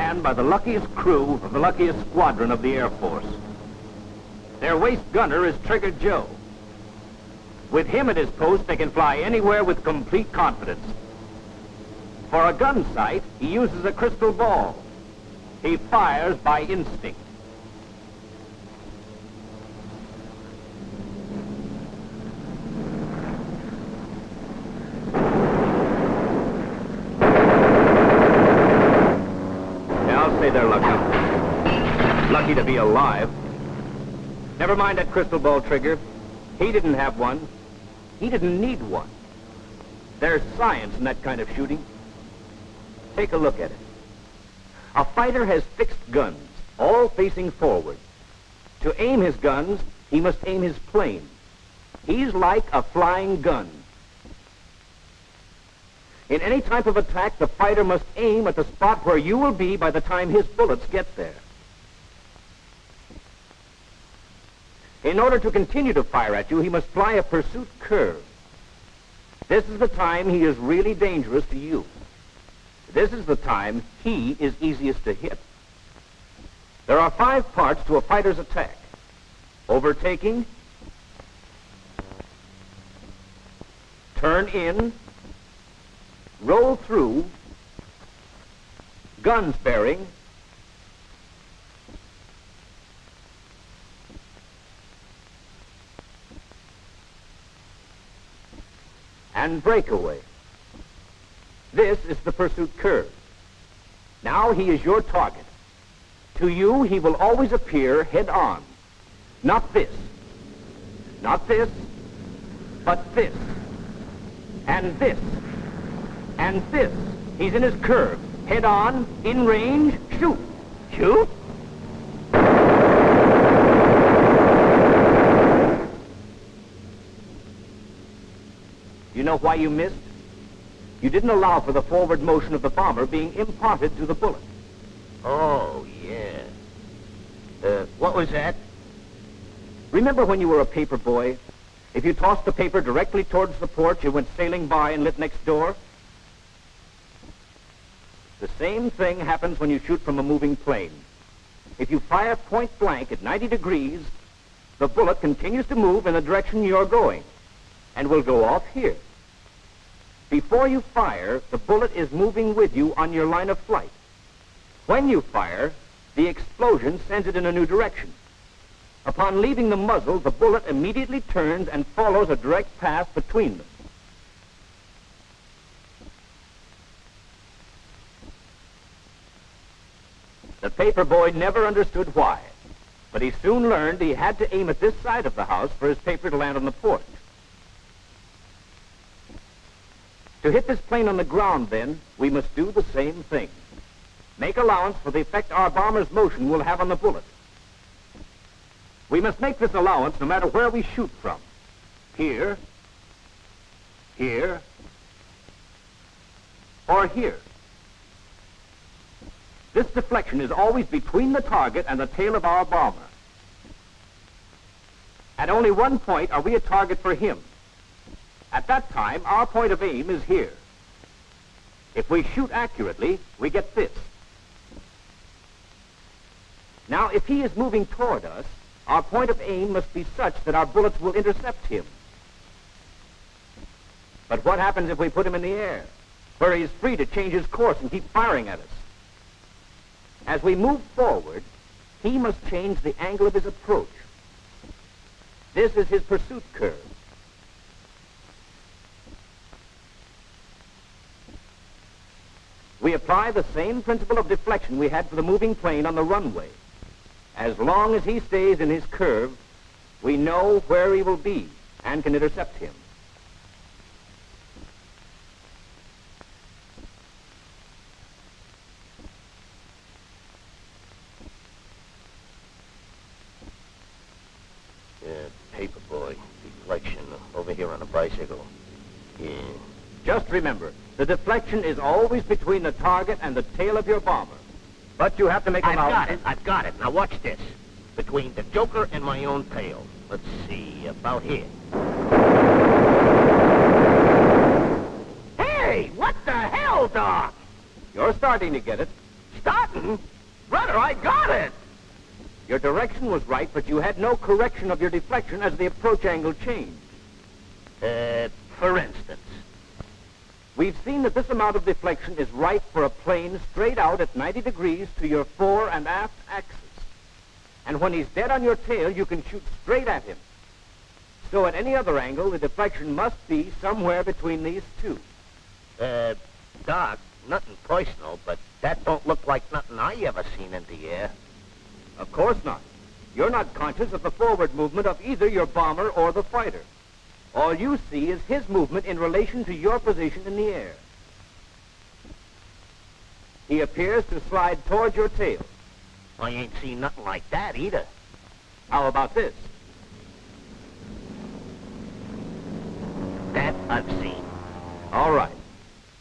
manned by the luckiest crew of the luckiest squadron of the Air Force. Their waist gunner is Trigger Joe. With him at his post, they can fly anywhere with complete confidence. For a gun sight, he uses a crystal ball. He fires by instinct. I'll say they're lucky. Lucky to be alive. Never mind that crystal ball, Trigger. He didn't have one. He didn't need one. There's science in that kind of shooting. Take a look at it. A fighter has fixed guns, all facing forward. To aim his guns, he must aim his plane. He's like a flying gun. In any type of attack, the fighter must aim at the spot where you will be by the time his bullets get there. In order to continue to fire at you, he must fly a pursuit curve. This is the time he is really dangerous to you. This is the time he is easiest to hit. There are 5 parts to a fighter's attack: overtaking, turn in, roll through, guns bearing, and breakaway. This is the pursuit curve. Now he is your target. To you, he will always appear head on. Not this, not this, but this, and this, and this. He's in his curve. Head on, in range, shoot. Shoot? You know why you missed? You didn't allow for the forward motion of the bomber being imparted to the bullet. Oh, yeah. What was that? Remember when you were a paper boy? If you tossed the paper directly towards the porch, it went sailing by and lit next door? The same thing happens when you shoot from a moving plane. If you fire point blank at 90 degrees, the bullet continues to move in the direction you're going and will go off here. Before you fire, the bullet is moving with you on your line of flight. When you fire, the explosion sends it in a new direction. Upon leaving the muzzle, the bullet immediately turns and follows a direct path between them. The paper boy never understood why, but he soon learned he had to aim at this side of the house for his paper to land on the porch. To hit this plane on the ground, then, we must do the same thing. Make allowance for the effect our bomber's motion will have on the bullet. We must make this allowance no matter where we shoot from. Here, here, or here. This deflection is always between the target and the tail of our bomber. At only one point are we a target for him. At that time, our point of aim is here. If we shoot accurately, we get this. Now, if he is moving toward us, our point of aim must be such that our bullets will intercept him. But what happens if we put him in the air, where he is free to change his course and keep firing at us? As we move forward, he must change the angle of his approach. This is his pursuit curve. We apply the same principle of deflection we had for the moving plane on the runway. As long as he stays in his curve, we know where he will be and can intercept him. Paper boy, deflection over here on a bicycle. Yeah. Just remember, the deflection is always between the target and the tail of your bomber. But you have to make allowance. I've got it. Now watch this. Between the Joker and my own tail. Let's see, about here. Hey, what the hell, Doc? You're starting to get it. Starting? Brother, I got it! Your direction was right, but you had no correction of your deflection as the approach angle changed. For instance. We've seen that this amount of deflection is right for a plane straight out at 90 degrees to your fore and aft axis. And when he's dead on your tail, you can shoot straight at him. So at any other angle, the deflection must be somewhere between these two. Doc, nothing personal, but that don't look like nothing I ever seen in the air. Of course not. You're not conscious of the forward movement of either your bomber or the fighter. All you see is his movement in relation to your position in the air. He appears to slide toward your tail. I ain't seen nothing like that either. How about this? That I've seen. All right.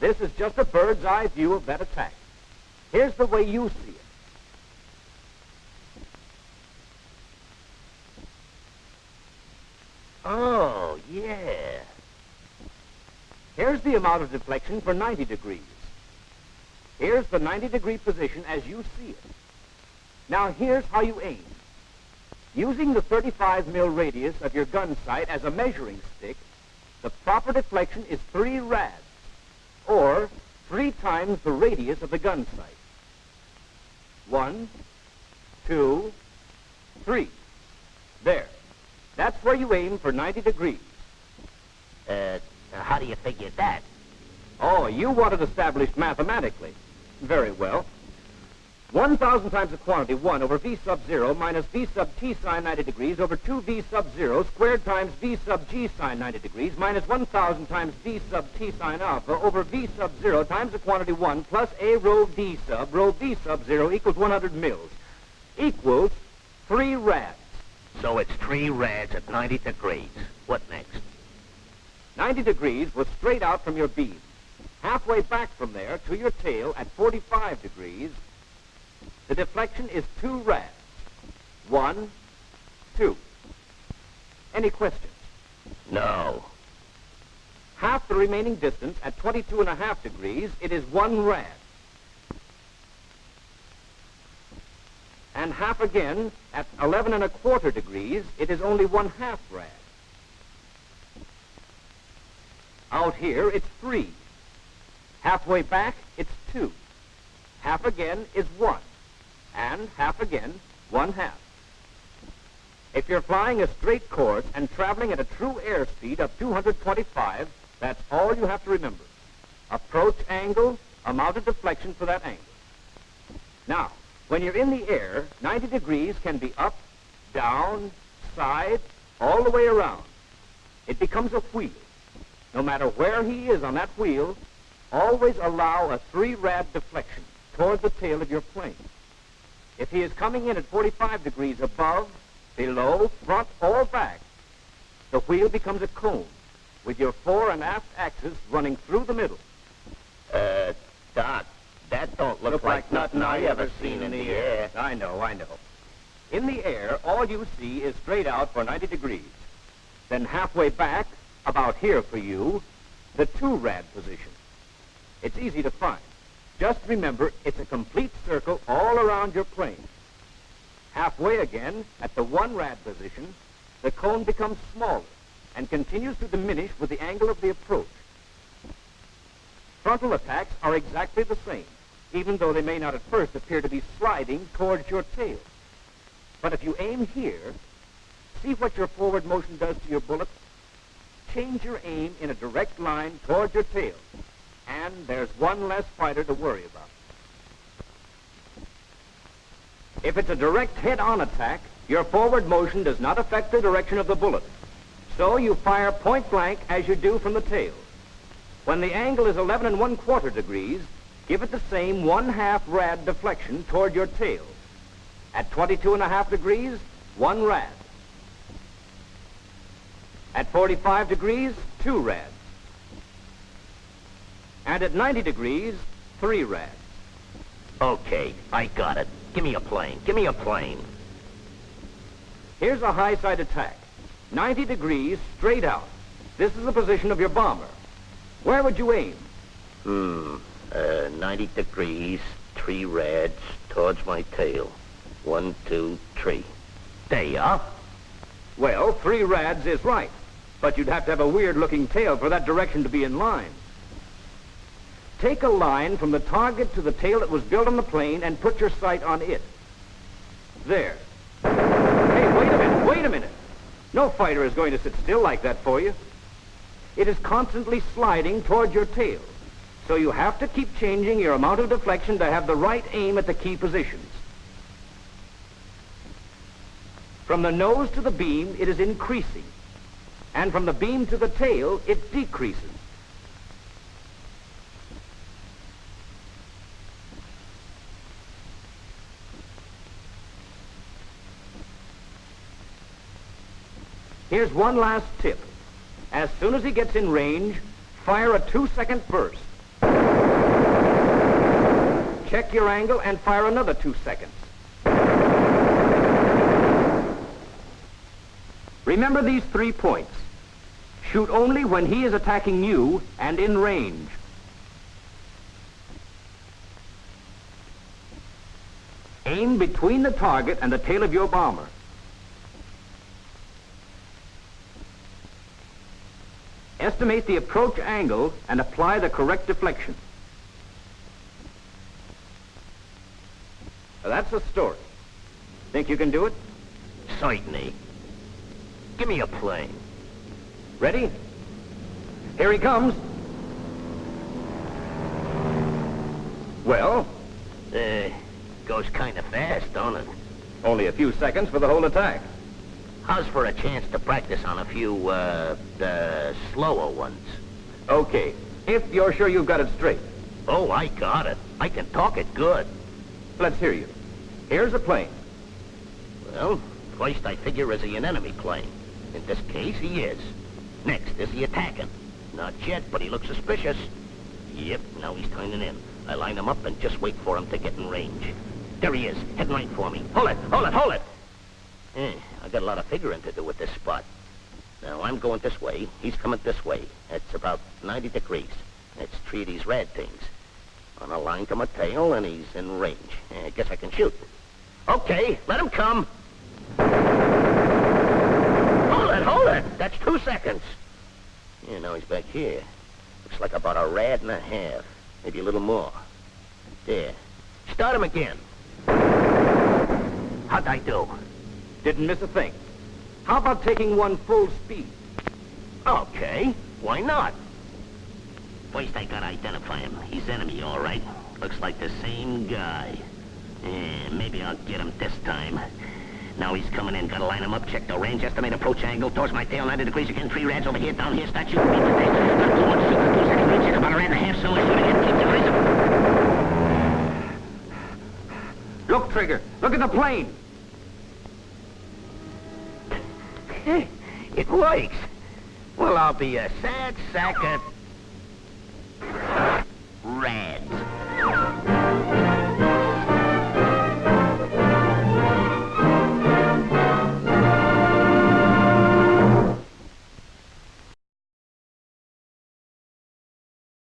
This is just a bird's eye view of that attack. Here's the way you see it. Oh, yeah. Here's the amount of deflection for 90 degrees. Here's the 90-degree position as you see it. Now here's how you aim. Using the 35 mil radius of your gun sight as a measuring stick, the proper deflection is 3 rads, or 3 times the radius of the gun sight. 1, 2, 3. There. That's where you aim for 90 degrees. How do you figure that? Oh, you want it established mathematically. Very well. 1,000 times the quantity 1 over v sub 0 minus v sub t sine 90 degrees over 2v sub 0 squared times v sub g sine 90 degrees minus 1,000 times v sub t sine alpha over v sub 0 times the quantity 1 plus a rho v sub 0 equals 100 mils. Equals 3 rads. So it's 3 rads at 90 degrees. What next? 90 degrees was straight out from your beam. Halfway back from there to your tail at 45 degrees, the deflection is 2 rads. 1, 2. Any questions? No. Half the remaining distance at 22.5 degrees, it is 1 rad. And half again at 11.25 degrees, it is only 1/2 rad. Out here, it's 3. Halfway back, it's 2. Half again is 1. And half again, 1/2. If you're flying a straight course and traveling at a true airspeed of 225, that's all you have to remember. Approach angle, amount of deflection for that angle. Now, when you're in the air, 90 degrees can be up, down, side, all the way around. It becomes a wheel. No matter where he is on that wheel, always allow a 3 rad deflection toward the tail of your plane. If he is coming in at 45 degrees above, below, front, or back, the wheel becomes a cone with your fore and aft axis running through the middle. Doc, that don't look like nothing I ever seen in the air. I know. In the air, all you see is straight out for 90 degrees. Then halfway back, about here for you, the 2 rad position. It's easy to find. Just remember, it's a complete circle all around your plane. Halfway again, at the 1 rad position, the cone becomes smaller and continues to diminish with the angle of the approach. Frontal attacks are exactly the same, even though they may not at first appear to be sliding towards your tail. But if you aim here, see what your forward motion does to your bullet. Change your aim in a direct line toward your tail, and there's 1 less fighter to worry about. If it's a direct head-on attack, your forward motion does not affect the direction of the bullet. So you fire point blank as you do from the tail. When the angle is 11.25 degrees, give it the same 1/2 rad deflection toward your tail. At 22.5 degrees, 1 rad. At 45 degrees, 2 rads. And at 90 degrees, 3 rads. Okay, I got it. Give me a plane. Give me a plane. Here's a high side attack. 90 degrees, straight out. This is the position of your bomber. Where would you aim? 90 degrees, 3 rads towards my tail. 1, 2, 3. There you are. Well, 3 rads is right, but you'd have to have a weird-looking tail for that direction to be in line. Take a line from the target to the tail that was built on the plane and put your sight on it. There. Hey, wait a minute. No fighter is going to sit still like that for you. It is constantly sliding toward your tail, so you have to keep changing your amount of deflection to have the right aim at the key positions. From the nose to the beam, it is increasing, and from the beam to the tail, it decreases. Here's one last tip. As soon as he gets in range, fire a 2-second burst. Check your angle and fire another 2 seconds. Remember these 3 points. Shoot only when he is attacking you and in range. Aim between the target and the tail of your bomber. Estimate the approach angle and apply the correct deflection. Now, that's the story. Think you can do it? Certainly. Give me a plane. Ready? Here he comes. Well? Goes kind of fast, don't it? Only a few seconds for the whole attack. How's for a chance to practice on a few, slower ones? Okay, if you're sure you've got it straight. Oh, I got it. I can talk it good. Let's hear you. Here's a plane. Well, first I figure is he an enemy plane? In this case, he is. Next, is he attacking? Not yet, but he looks suspicious. Yep, now he's turning in. I line him up and just wait for him to get in range. There he is, heading right for me. Hold it, hold it, hold it! I got a lot of figuring to do with this spot. Now, I'm going this way. He's coming this way. It's about 90 degrees. It's 3 of these rad things. On a line to my tail, and he's in range. I guess I can shoot. Okay, let him come. Hold it! That's 2 seconds. Yeah, now he's back here. Looks like about a rad and a half. Maybe a little more. There. Start him again. How'd I do? Didn't miss a thing. How about taking one full speed? Okay, why not? First I gotta identify him. He's enemy, all right. Looks like the same guy. Maybe I'll get him this time. Now he's coming in. Gotta line him up, check the range, estimate approach angle, towards my tail, 90 degrees again, 3 rads over here, down here, start shooting me today. Not too much, shoot for 2 seconds, reach it about a rad and a half, so I shoot again, keep the rhythm. Look, Trigger, look at the plane. It works. Well, I'll be a sad sack of...